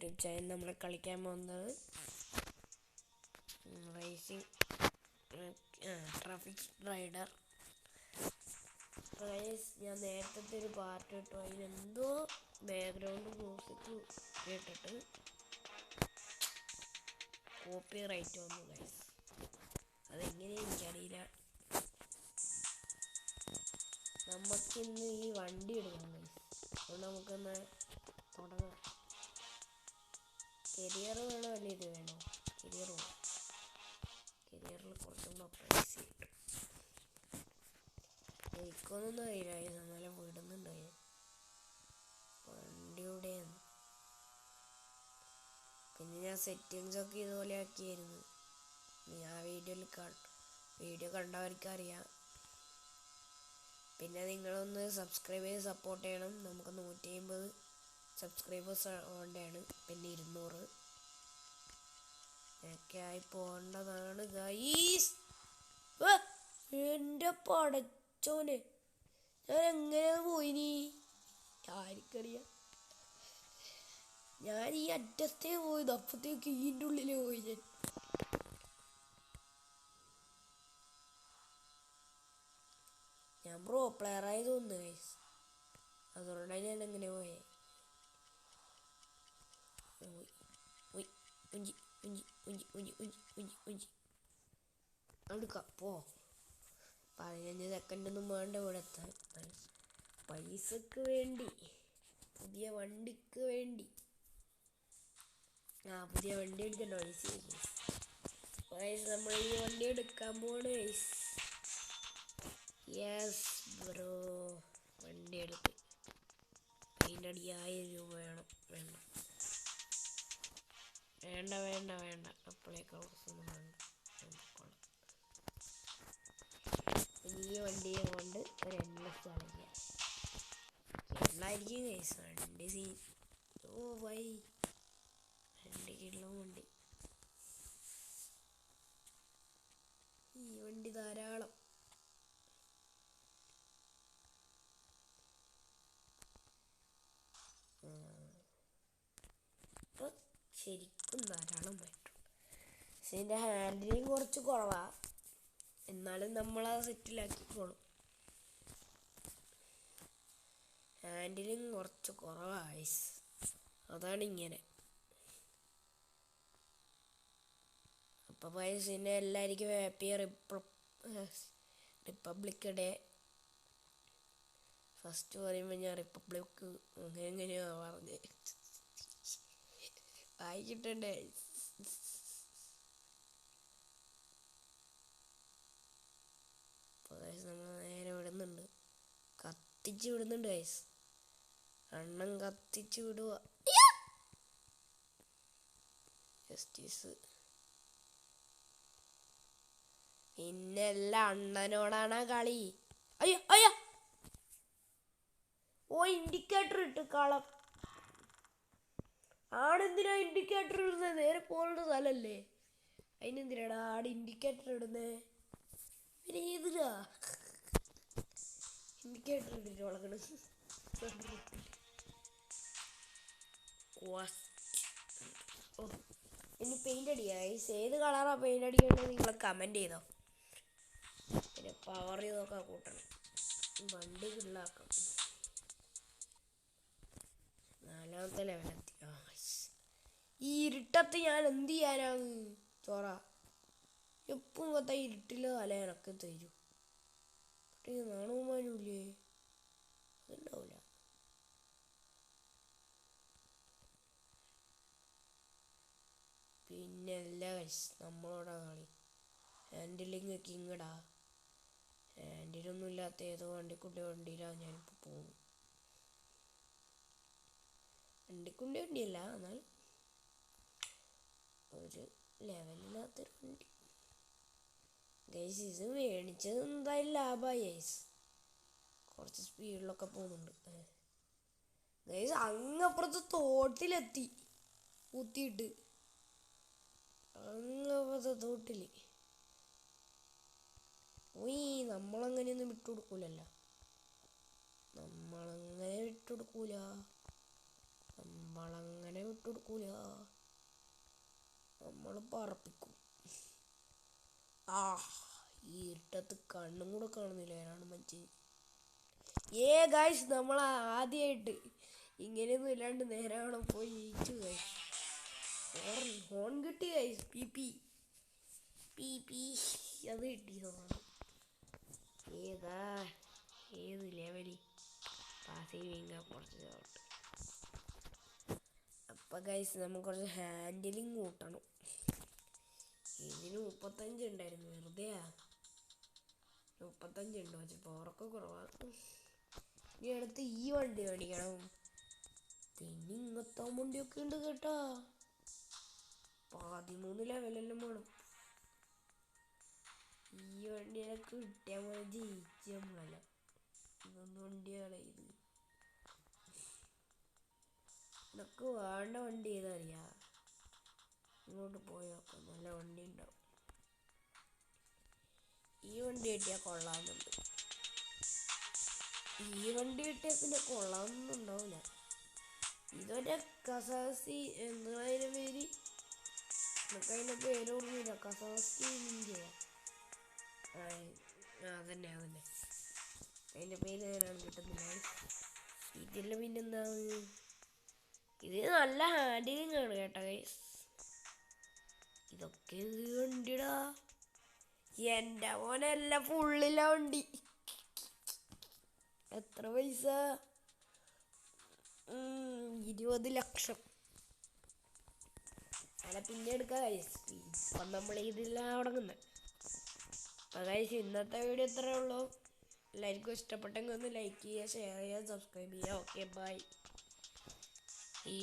YouTube channel നമ്മൾ കളിക്കാൻ പോകുന്നത് റേസിംഗ് ട്രാഫിക് റൈഡർ. ഞാൻ നേരത്തെ ഒരു പാർട്ട് ഇട്ടു, അതിനെന്തോ ബാക്ക്ഗ്രൗണ്ട് മ്യൂസിക് കേട്ടിട്ട് കോപ്പി റൈറ്റ് വന്നു ഗൈസ്. അതെങ്ങനെ എനിക്കറിയില്ല. നമുക്കിന്ന് ഈ വണ്ടി എടുക്കണം ഗൈസ്. അതുകൊണ്ട് നമുക്കൊന്ന് തുടങ്ങാം. കരിയർ വേണോ അല്ല ഇത് വേണോ? കരിയർ വേണം. കരിയറിൽ കുറച്ചും കൂടെ പ്രൈസ് കിട്ടും. എനിക്കൊന്നും അറിയില്ല, നമ്മളെ വിടുന്നുണ്ടായി വണ്ടിയുടെ. പിന്നെ ഞാൻ സെറ്റിങ്സൊക്കെ ഇതുപോലെ ആക്കിയായിരുന്നു. ഞാൻ വീഡിയോ കണ്ടവർക്ക് അറിയാം. പിന്നെ നിങ്ങളൊന്ന് സബ്സ്ക്രൈബ് ചെയ്ത് സപ്പോർട്ട് ചെയ്യണം. നമുക്ക് 150 സബ്സ്ക്രൈബേഴ്സ് വേണ്ടതാണ്. പിന്നെ 200 ഒക്കെ ആയി പോകേണ്ടതാണ് ഗൈസ്. എൻ്റെ പടച്ചോനെ, ഞാൻ എങ്ങനെ പോയിനി ആർക്കറിയാം. ഞാൻ ഈ അറ്റത്തേ പോയത്, അപ്പത്തേക്ക് ഇതിൻ്റെ ഉള്ളിൽ പോയി. ഞാൻ പ്രോ പ്ലെയർ ആയി തോന്നുന്നു ഗൈസ്. അതുകൊണ്ടാണ് ഞാൻ എങ്ങനെ പോയേ. എടുക്കാം പോ. 15 സെക്കൻഡൊന്നും വേണ്ട ഇവിടെ എത്താൻ. പൈസക്ക് വേണ്ടി, പുതിയ വണ്ടിക്ക് വേണ്ടി. പുതിയ വണ്ടി എടുക്കണ്ട പൈസ. നമ്മൾ ഈ വണ്ടി എടുക്കാൻ പോണ്. യെസ് ബ്രോ, വണ്ടി എടുത്ത്. പെയിൻ്റ് അടി 1000 രൂപ വേണം. വേണ്ട അപ്പോഴേക്ക് ഹൗസൊന്നും വേണ്ട. ഈ വണ്ടിയെ കൊണ്ട് ഒരു എൻലെസ് കളിക്കുക. എല്ലായിരിക്കും കേസ് വണ്ടി സീൻ. വണ്ടിക്കുള്ള വണ്ടി. ഈ വണ്ടി ധാരാളം. ശരിക്കും ധാരാളം പറ്റും. പക്ഷെ ഇതിൻ്റെ ഹാൻഡിലിങ് കുറച്ച് കുറവാണ്. എന്നാലും നമ്മളത് സെറ്റിലാക്കിക്കോളും. ഹാൻഡിലിങ് കുറച്ച് കുറവാണ്, അതാണ് ഇങ്ങനെ. അപ്പോൾ പിന്നെ എല്ലാവർക്കും ഹാപ്പി റിപ്പബ്ലിക് ഡേ. ഫസ്റ്റ് പറയുമ്പോൾ ഞാൻ റിപ്പബ്ലിക് എങ്ങനെയാണ് പറഞ്ഞത് വായിക്കിട്ടണ്ടേ. നമ്മൾ നേരെ വിടുന്നുണ്ട്, കത്തിച്ച് വിടുന്നുണ്ട് ഗൈസ്. അണ്ണൻ കത്തിച്ച് വിടുക. ജസ്റ്റിസ്. പിന്നെ എല്ലാം അണ്ണനോടാണ് കളി. അയ്യോ ഇൻഡിക്കേറ്റർ ഇട്ട് കളം. ആടെന്തിനാ ഇൻഡിക്കേറ്റർ ഇടുന്നത്? നേരെ പോകേണ്ട സ്ഥലമല്ലേ. അതിനെന്തിനാടാ ആടെ ഇൻഡിക്കേറ്റർ ഇടുന്നേ? പിന്നെ ഏതിനാ ഇൻഡിക്കേറ്റർ ഇട്ടിട്ട് വളക്കണം? ഇനി പെയിൻ്റ് അടിയായി. ഏത് കളറാണ് പെയിൻ്റ് അടിക്കേണ്ടത് നിങ്ങൾ കമൻറ്റ് ചെയ്തോ. പിന്നെ പവർ ചെയ്തൊക്കെ കൂട്ടണം. വണ്ടി ഫുള്ളാക്കാം. 4ാമത്തെ ലെവലെത്തി. ഈ ഇരുട്ടത്ത് ഞാൻ എന്ത് ചെയ്യാനാണ് ചോറ? എപ്പം കത്ത ഇരുട്ടിൽ തല എനക്ക് തരും. നാണവുമാനില്ലേ? അതുണ്ടാവില്ല. പിന്നെ എല്ലാ നമ്മളോടാ കളി. ഹാൻഡിലിങ് ഒക്കെ ഇങ്ങടാ. ഹാൻഡിലൊന്നും ഇല്ലാത്ത ഏതോ വണ്ടിയിലാണ് ഞാനിപ്പോൾ പോകുന്നത്. വണ്ടിയല്ല, എന്നാൽ ഒരു ലെവലില്ലാത്തൊരു വണ്ടി ഗൈസ്. ഇത് മേടിച്ചത് എന്തായാലും ലാഭമായി ഗൈസ്. കുറച്ച് സ്പീഡിലൊക്കെ പോകുന്നുണ്ട് ഗൈസ്. അങ്ങപ്പുറത്ത് തോട്ടിലെത്തി കുത്തിയിട്ട്. അങ്ങപ്പുറത്തെ തോട്ടിൽ നമ്മളങ്ങനെയൊന്നും വിട്ടുകൊടുക്കൂലല്ലോ. നമ്മളങ്ങനെ വിട്ടുകൊടുക്കൂല, നമ്മൾ പറപ്പിക്കും. ആ ഈ ഇരുട്ടത്ത് കണ്ണും കൂടെ കാണുന്നില്ല ആരാണ് മനുഷ്യൻ. ഗായ്സ് നമ്മൾ ആദ്യമായിട്ട് ഇങ്ങനെയൊന്നും ഇല്ലാണ്ട് നേരെ അവിടെ പോയി ജയിച്ചു ഗൈസ്. ഹോൺ കിട്ടി guys. P P P P അത് കിട്ടിയതാണ്. ഏത് ലെവലി പാസ് ചെയ്യുക കുറച്ച് ഔട്ട്. അപ്പം ഗൈസ് നമുക്ക് കുറച്ച് ഹാൻഡിലിങ് കൂട്ടണം. ഇതിന് 35 ഉണ്ടായിരുന്നു, വെറുതെ 35 ഉണ്ട്, പക്ഷെ പവറൊക്കെ കുറവാണ്. ഇനി അടുത്ത് ഈ വണ്ടി മേടിക്കണം. പിന്നെ ഇങ്ങനത്തെ വണ്ടിയൊക്കെ ഉണ്ട് കേട്ടാ. 13 ലെവലെല്ലാം വേണം. ഈ വണ്ടിയൊക്കെ കിട്ടിയാൽ മതി, ജയിച്ച് നമ്മളല്ല. ഇതൊന്നും വണ്ടിയാണ് ഇത്. ഇതൊക്കെ വേണ്ട വണ്ടി ഏതറിയാ? ഇങ്ങോട്ട് പോയി നോക്കാം, നല്ല വണ്ടി ഉണ്ടാവും. ഈ വണ്ടി കിട്ടിയാൽ കൊള്ളാമെന്നുണ്ട്. ഈ വണ്ടി കിട്ടിയാൽ പിന്നെ കൊള്ളാമെന്നൊന്നും ഉണ്ടാവില്ല. ഇതൊരു കസാസി എന്നതിൻ്റെ പേര്, നമുക്കതിൻ്റെ പേര് ഓർമ്മയില്ല. കസാസി ഇന്ത്യ അതന്നെ അതിൻ്റെ പേര് നേരാണ് കിട്ടുന്നില്ല. ഇതിൽ പിന്നെന്താണ്, ഇത് നല്ല ഹാൻഡിലിങ് ആണ് കേട്ടോ ഗൈസ്. ഇതൊക്കെ വണ്ടിടാ, എൻ്റെ മോനല്ല ഫുള്ളില വണ്ടി. എത്ര പൈസ? 20 ലക്ഷം. അല്ല പിന്നെ എടുക്കാം ഗൈസ്, ഇപ്പം നമ്മൾ ഇതിലാണ് തുടങ്ങുന്നത്. അപ്പോൾ ഗൈസ് ഇന്നത്തെ വീഡിയോ ഇത്രയേ ഉള്ളൂ. എല്ലാവർക്കും ഇഷ്ടപ്പെട്ടെങ്കിൽ ഒന്ന് ലൈക്ക് ചെയ്യുക, ഷെയർ ചെയ്യുക, സബ്സ്ക്രൈബ് ചെയ്യുക. Okay bye.